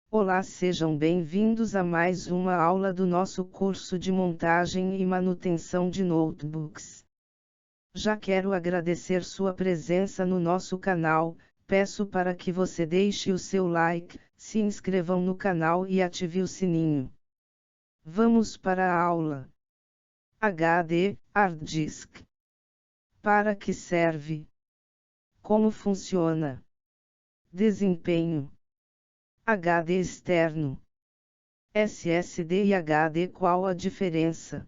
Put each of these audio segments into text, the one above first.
Olá, sejam bem-vindos a mais uma aula do nosso curso de montagem e manutenção de notebooks. Já quero agradecer sua presença no nosso canal, peço para que você deixe o seu like, se inscrevam no canal e ative o sininho. Vamos para a aula. HD, Hard Disk. Para que serve? Como funciona? Desempenho. HD externo. SSD e HD, qual a diferença?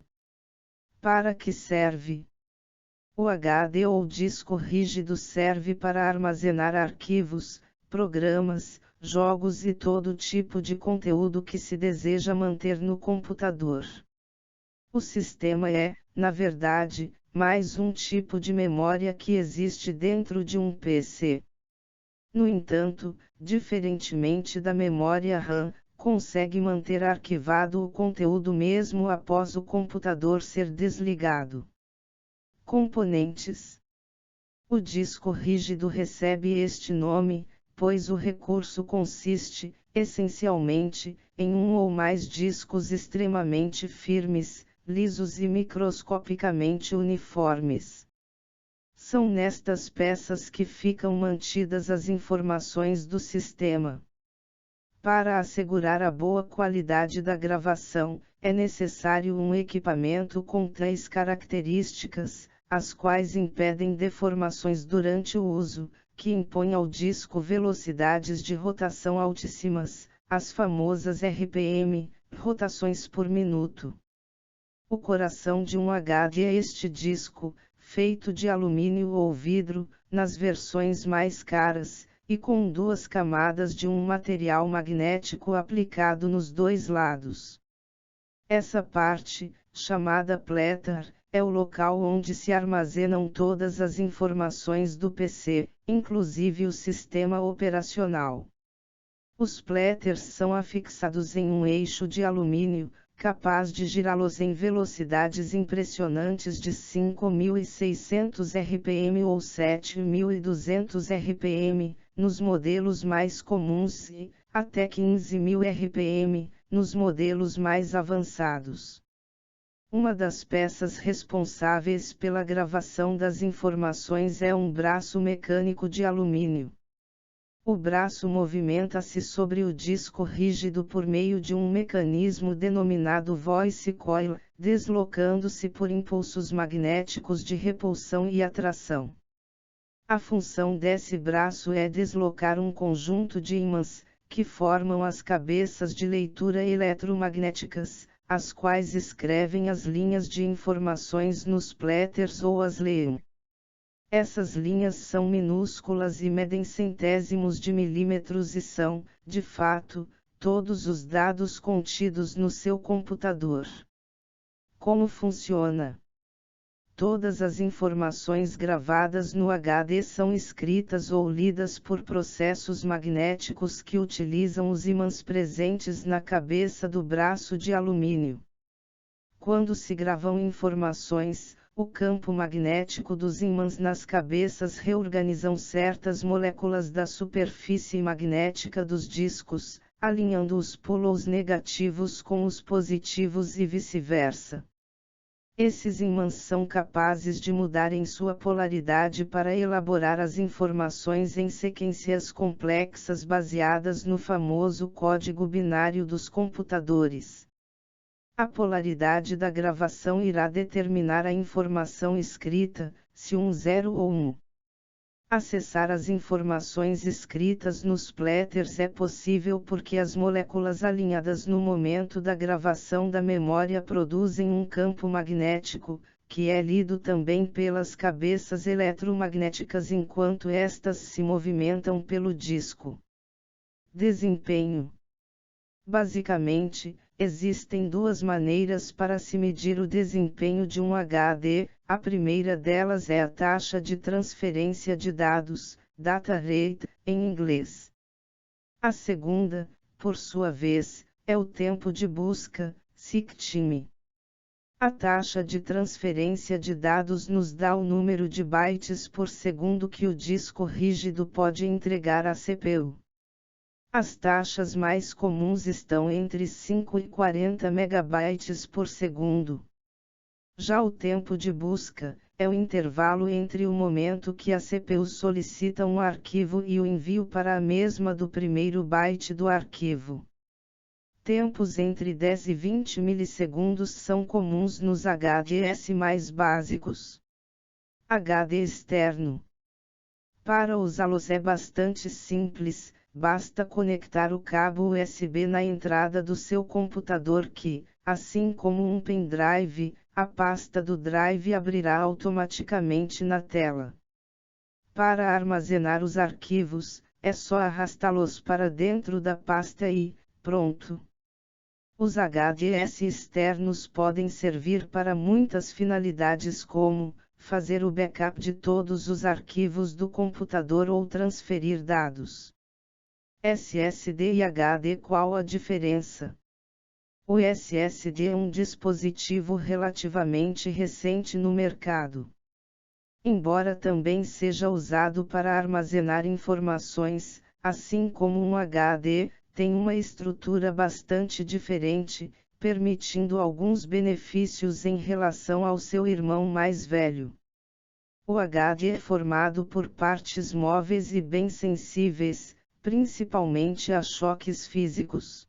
Para que serve? O HD ou disco rígido serve para armazenar arquivos, programas, jogos e todo tipo de conteúdo que se deseja manter no computador. O sistema é, na verdade, mais um tipo de memória que existe dentro de um PC. No entanto, diferentemente da memória RAM, consegue manter arquivado o conteúdo mesmo após o computador ser desligado. Componentes. O disco rígido recebe este nome, pois o recurso consiste, essencialmente, em um ou mais discos extremamente firmes, lisos e microscopicamente uniformes. São nestas peças que ficam mantidas as informações do sistema. Para assegurar a boa qualidade da gravação, é necessário um equipamento com 3 características, as quais impedem deformações durante o uso, que impõe ao disco velocidades de rotação altíssimas, as famosas RPM, rotações por minuto. O coração de um HD é este disco, feito de alumínio ou vidro, nas versões mais caras, e com 2 camadas de um material magnético aplicado nos 2 lados. Essa parte, chamada platter, é o local onde se armazenam todas as informações do PC, inclusive o sistema operacional. Os platters são afixados em um eixo de alumínio, capaz de girá-los em velocidades impressionantes de 5.600 RPM ou 7.200 RPM, nos modelos mais comuns e, até 15.000 RPM, nos modelos mais avançados. Uma das peças responsáveis pela gravação das informações é um braço mecânico de alumínio. O braço movimenta-se sobre o disco rígido por meio de um mecanismo denominado voice coil, deslocando-se por impulsos magnéticos de repulsão e atração. A função desse braço é deslocar um conjunto de ímãs, que formam as cabeças de leitura eletromagnéticas, as quais escrevem as linhas de informações nos platters ou as leem. Essas linhas são minúsculas e medem centésimos de milímetros e são, de fato, todos os dados contidos no seu computador. Como funciona? Todas as informações gravadas no HD são escritas ou lidas por processos magnéticos que utilizam os ímãs presentes na cabeça do braço de alumínio. Quando se gravam informações, o campo magnético dos ímãs nas cabeças reorganizam certas moléculas da superfície magnética dos discos, alinhando os polos negativos com os positivos e vice-versa. Esses ímãs são capazes de mudar em sua polaridade para elaborar as informações em sequências complexas baseadas no famoso código binário dos computadores. A polaridade da gravação irá determinar a informação escrita, se 0 ou 1. Acessar as informações escritas nos platters é possível porque as moléculas alinhadas no momento da gravação da memória produzem um campo magnético, que é lido também pelas cabeças eletromagnéticas enquanto estas se movimentam pelo disco. Desempenho. Basicamente, existem 2 maneiras para se medir o desempenho de um HD, a primeira delas é a taxa de transferência de dados, data rate, em inglês. A segunda, por sua vez, é o tempo de busca, seek time. A taxa de transferência de dados nos dá o número de bytes por segundo que o disco rígido pode entregar à CPU. As taxas mais comuns estão entre 5 e 40 megabytes por segundo. Já o tempo de busca é o intervalo entre o momento que a CPU solicita um arquivo e o envio para a mesma do primeiro byte do arquivo. Tempos entre 10 e 20 milissegundos são comuns nos HDS mais básicos. HD externo. Para usá-los é bastante simples, basta conectar o cabo USB na entrada do seu computador que, assim como um pendrive, a pasta do drive abrirá automaticamente na tela. Para armazenar os arquivos, é só arrastá-los para dentro da pasta e, pronto. Os HDS externos podem servir para muitas finalidades como fazer o backup de todos os arquivos do computador ou transferir dados. SSD e HD. Qual a diferença? O SSD é um dispositivo relativamente recente no mercado. Embora também seja usado para armazenar informações, assim como um HD, tem uma estrutura bastante diferente, permitindo alguns benefícios em relação ao seu irmão mais velho. O HD é formado por partes móveis e bem sensíveis, principalmente a choques físicos.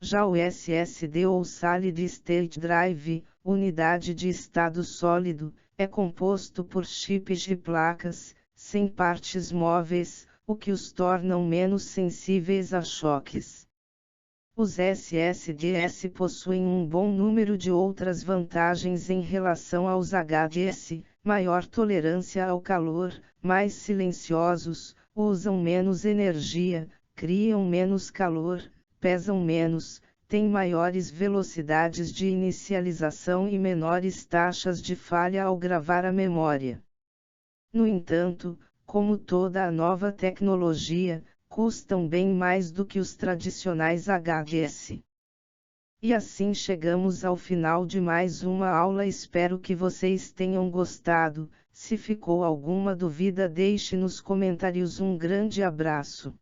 Já o SSD ou Solid State Drive, unidade de estado sólido, é composto por chips de placas, sem partes móveis, o que os tornam menos sensíveis a choques. Os SSDs possuem um bom número de outras vantagens em relação aos HDS, maior tolerância ao calor, mais silenciosos, usam menos energia, criam menos calor, pesam menos, têm maiores velocidades de inicialização e menores taxas de falha ao gravar a memória. No entanto, como toda a nova tecnologia, custam bem mais do que os tradicionais HDS. E assim chegamos ao final de mais uma aula. Espero que vocês tenham gostado. Se ficou alguma dúvida, deixe nos comentários. Um grande abraço.